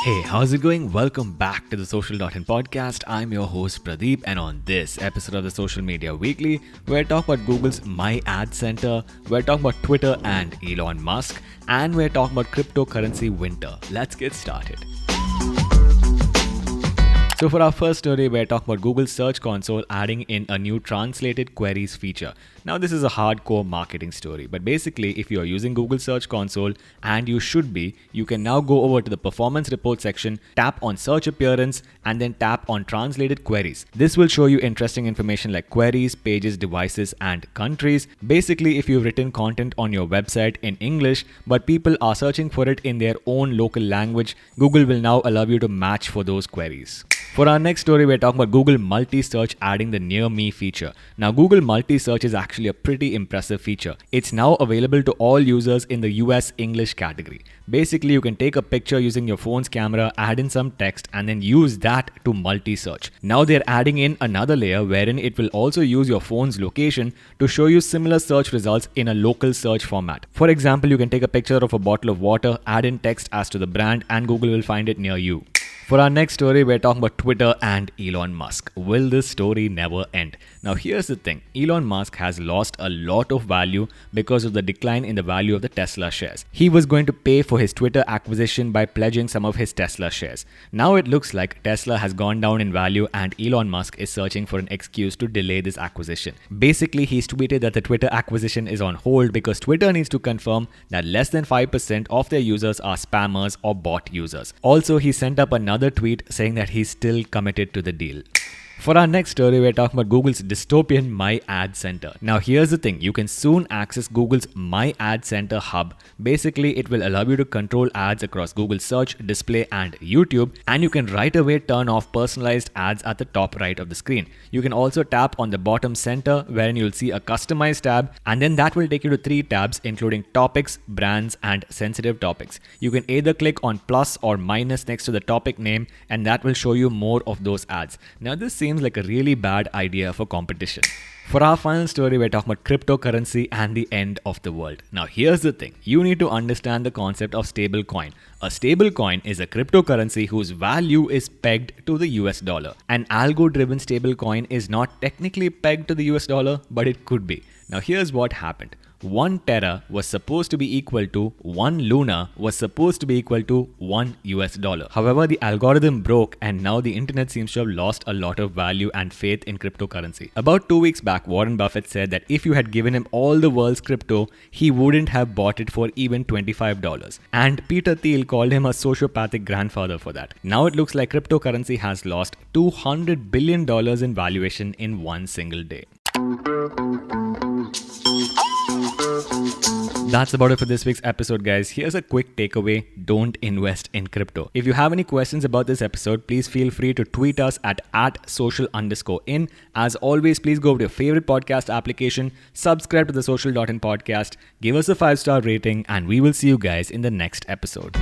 Hey, how's it going? Welcome back to the Social.in podcast. I'm your host Pradeep, and on this episode of the Social Media Weekly, we're talking about Google's My Ad Center, we're talking about Twitter and Elon Musk, and we're talking about cryptocurrency winter. Let's get started. So for our first story, we're talking about Google's Search Console adding in a new translated queries feature. Now this is a hardcore marketing story, but basically if you are using Google Search Console, and you should be, you can now go over to the performance report section, tap on search appearance, and then tap on translated queries. This will show you interesting information like queries, pages, devices, and countries. Basically, if you've written content on your website in English, but people are searching for it in their own local language, Google will now allow you to match for those queries. For our next story, we're talking about Google Multi-Search adding the Near Me feature. Now, Google Multi-Search is actually a pretty impressive feature. It's now available to all users in the US English category. Basically, you can take a picture using your phone's camera, add in some text, and then use that to multi-search. Now they're adding in another layer wherein it will also use your phone's location to show you similar search results in a local search format. For example, you can take a picture of a bottle of water, add in text as to the brand, and Google will find it near you. For our next story, we're talking about Twitter and Elon Musk. Will this story never end? Now here's the thing, Elon Musk has lost a lot of value because of the decline in the value of the Tesla shares. He was going to pay for his Twitter acquisition by pledging some of his Tesla shares. Now it looks like Tesla has gone down in value and Elon Musk is searching for an excuse to delay this acquisition. Basically, he's tweeted that the Twitter acquisition is on hold because Twitter needs to confirm that less than 5% of their users are spammers or bot users. Also, he sent up another tweet saying that he's still committed to the deal. For our next story, we're talking about Google's Dystopian My Ad Center. Now here's the thing, you can soon access Google's My Ad Center hub. Basically, it will allow you to control ads across Google Search, Display, and YouTube, and you can right away turn off personalized ads at the top right of the screen. You can also tap on the bottom center wherein you'll see a customized tab, and then that will take you to 3 tabs including topics, brands, and sensitive topics. You can either click on plus or minus next to the topic name, and that will show you more of those ads. Now this seems like a really bad idea for competition. For our final story, we're talking about cryptocurrency and the end of the world. Now here's the thing, you need to understand the concept of stablecoin. A stablecoin is a cryptocurrency whose value is pegged to the US dollar. An algo-driven stablecoin is not technically pegged to the US dollar, but it could be. Now here's what happened. 1 Terra was supposed to be equal to 1 Luna was supposed to be equal to 1 US dollar. However, the algorithm broke and now the internet seems to have lost a lot of value and faith in cryptocurrency. About 2 weeks back, Warren Buffett said that if you had given him all the world's crypto, he wouldn't have bought it for even $25. And Peter Thiel called him a sociopathic grandfather for that. Now it looks like cryptocurrency has lost $200 billion in valuation in one single day. That's about it for this week's episode, guys. Here's a quick takeaway. Don't invest in crypto. If you have any questions about this episode, please feel free to tweet us at @social_in. As always, please go to your favorite podcast application, subscribe to the Social.in podcast, give us a 5-star rating, and we will see you guys in the next episode.